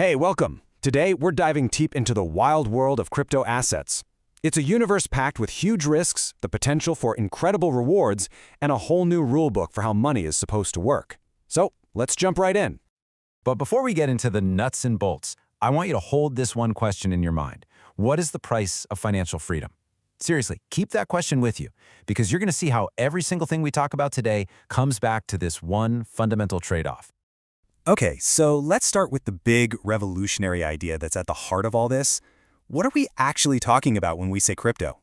Hey, welcome. Today, we're diving deep into the wild world of crypto assets. It's a universe packed with huge risks, the potential for incredible rewards, and a whole new rulebook for how money is supposed to work. So, let's jump right in. But before we get into the nuts and bolts, I want you to hold this one question in your mind. What is the price of financial freedom? Seriously, keep that question with you, because you're going to see how every single thing we talk about today comes back to this one fundamental trade-off. Okay, so let's start with the big revolutionary idea that's at the heart of all this. What are we actually talking about when we say crypto?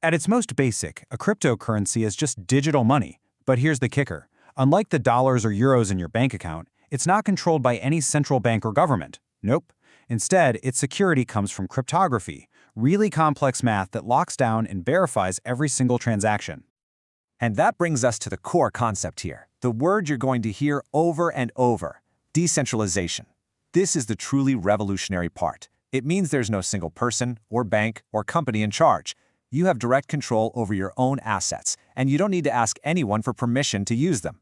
At its most basic, a cryptocurrency is just digital money. But here's the kicker. Unlike the dollars or euros in your bank account, it's not controlled by any central bank or government. Nope. Instead, its security comes from cryptography, really complex math that locks down and verifies every single transaction. And that brings us to the core concept here, the word you're going to hear over and over, decentralization. This is the truly revolutionary part. It means there's no single person or bank or company in charge. You have direct control over your own assets, and you don't need to ask anyone for permission to use them.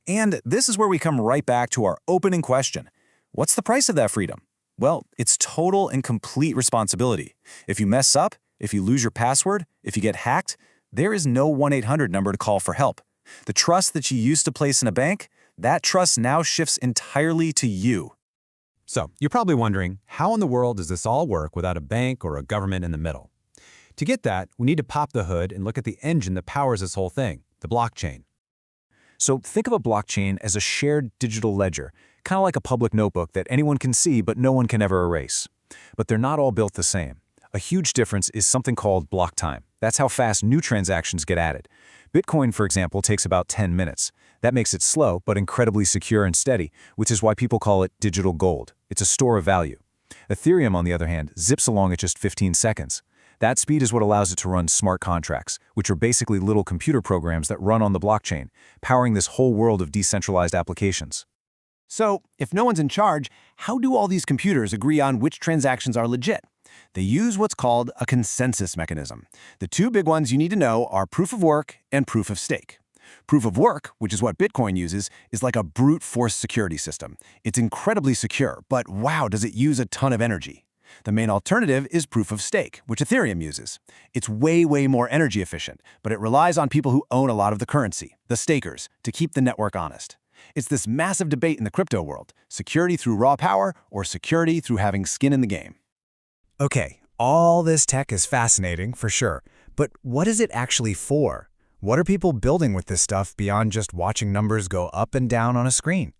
And this is where we come right back to our opening question. What's the price of that freedom? Well, it's total and complete responsibility. If you mess up, if you lose your password, if you get hacked, there is no 1-800 number to call for help. The trust that you used to place in a bank, that trust now shifts entirely to you. So, you're probably wondering, how in the world does this all work without a bank or a government in the middle? To get that, we need to pop the hood and look at the engine that powers this whole thing, the blockchain. So think of a blockchain as a shared digital ledger, kind of like a public notebook that anyone can see but no one can ever erase. But they're not all built the same. A huge difference is something called block time. That's how fast new transactions get added. Bitcoin, for example, takes about 10 minutes. That makes it slow, but incredibly secure and steady, which is why people call it digital gold. It's a store of value. Ethereum, on the other hand, zips along at just 15 seconds. That speed is what allows it to run smart contracts, which are basically little computer programs that run on the blockchain, powering this whole world of decentralized applications. So, if no one's in charge, how do all these computers agree on which transactions are legit? They use what's called a consensus mechanism. The two big ones you need to know are proof of work and proof of stake. Proof of work, which is what Bitcoin uses, is like a brute force security system. It's incredibly secure, but wow, does it use a ton of energy. The main alternative is proof of stake, which Ethereum uses. It's way more energy efficient, but it relies on people who own a lot of the currency, the stakers, to keep the network honest. It's this massive debate in the crypto world, security through raw power or security through having skin in the game. Okay, all this tech is fascinating for sure, but what is it actually for? What are people building with this stuff beyond just watching numbers go up and down on a screen?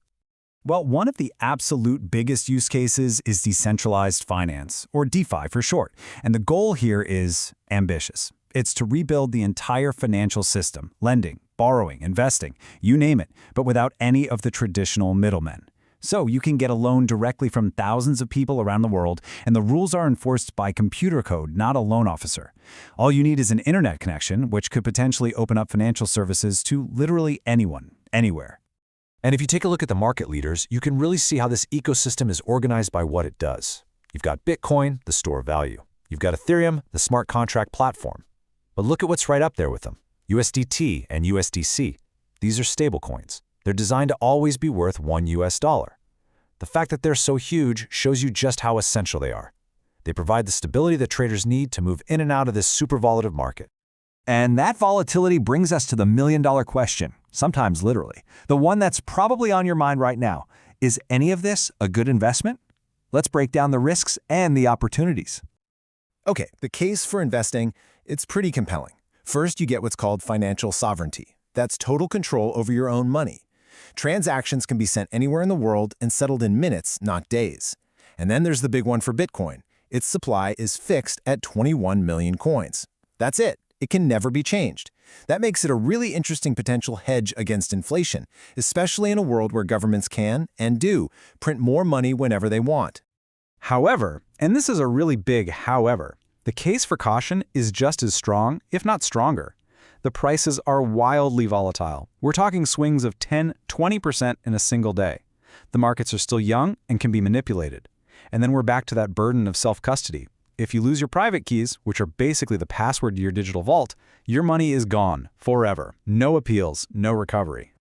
Well, one of the absolute biggest use cases is decentralized finance, or DeFi for short, and the goal here is ambitious. It's to rebuild the entire financial system, lending, borrowing, investing, you name it, but without any of the traditional middlemen. So you can get a loan directly from thousands of people around the world, and the rules are enforced by computer code, not a loan officer. All you need is an internet connection, which could potentially open up financial services to literally anyone, anywhere. And if you take a look at the market leaders, you can really see how this ecosystem is organized by what it does. You've got Bitcoin, the store of value. You've got Ethereum, the smart contract platform. But look at what's right up there with them. USDT and USDC. These are stablecoins. They're designed to always be worth $1. The fact that they're so huge shows you just how essential they are. They provide the stability that traders need to move in and out of this super volatile market. And that volatility brings us to the million-dollar question, sometimes literally, the one that's probably on your mind right now. Is any of this a good investment? Let's break down the risks and the opportunities. Okay, the case for investing, it's pretty compelling. First, you get what's called financial sovereignty. That's total control over your own money. Transactions can be sent anywhere in the world and settled in minutes, not days. And then there's the big one for Bitcoin. Its supply is fixed at 21 million coins. That's it. It can never be changed. That makes it a really interesting potential hedge against inflation, especially in a world where governments can, and do, print more money whenever they want. However, and this is a really big however, the case for caution is just as strong, if not stronger. The prices are wildly volatile. We're talking swings of 10–20% in a single day. The markets are still young and can be manipulated. And then we're back to that burden of self-custody. If you lose your private keys, which are basically the password to your digital vault, your money is gone forever. No appeals, no recovery.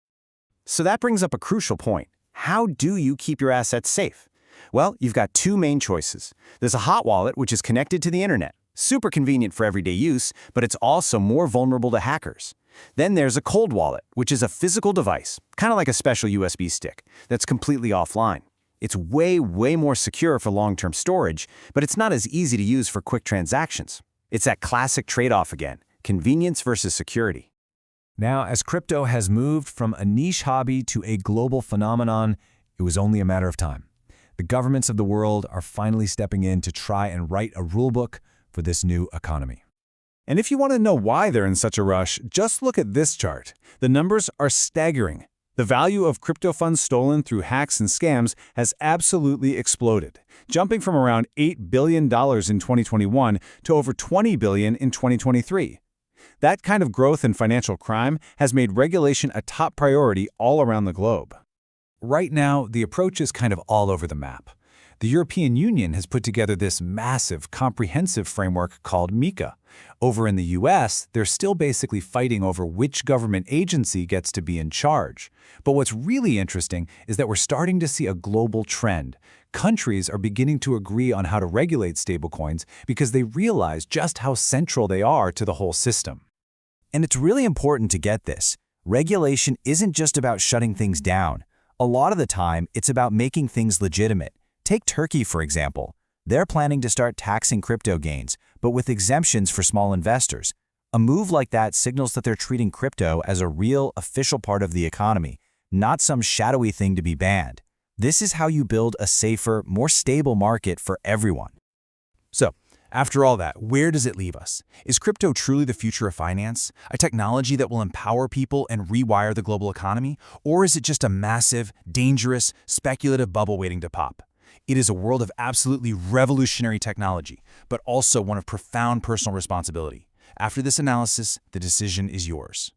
So that brings up a crucial point. How do you keep your assets safe? Well, you've got two main choices. There's a hot wallet, which is connected to the internet. Super convenient for everyday use, but it's also more vulnerable to hackers. Then there's a cold wallet, which is a physical device, kind of like a special USB stick, that's completely offline. It's way more secure for long-term storage, but it's not as easy to use for quick transactions. It's that classic trade-off again, convenience versus security. Now, as crypto has moved from a niche hobby to a global phenomenon, it was only a matter of time. The governments of the world are finally stepping in to try and write a rulebook for this new economy. And if you want to know why they're in such a rush, just look at this chart. The numbers are staggering. The value of crypto funds stolen through hacks and scams has absolutely exploded, jumping from around $8 billion in 2021 to over $20 billion in 2023. That kind of growth in financial crime has made regulation a top priority all around the globe. Right now, the approach is kind of all over the map. The European Union has put together this massive, comprehensive framework called MiCA. Over in the US, they're still basically fighting over which government agency gets to be in charge. But what's really interesting is that we're starting to see a global trend. Countries are beginning to agree on how to regulate stablecoins because they realize just how central they are to the whole system. And it's really important to get this. Regulation isn't just about shutting things down. A lot of the time, it's about making things legitimate. Take Turkey, for example. They're planning to start taxing crypto gains, but with exemptions for small investors. A move like that signals that they're treating crypto as a real, official part of the economy, not some shadowy thing to be banned. This is how you build a safer, more stable market for everyone. So, after all that, where does it leave us? Is crypto truly the future of finance? A technology that will empower people and rewire the global economy? Or is it just a massive, dangerous, speculative bubble waiting to pop? It is a world of absolutely revolutionary technology, but also one of profound personal responsibility. After this analysis, the decision is yours.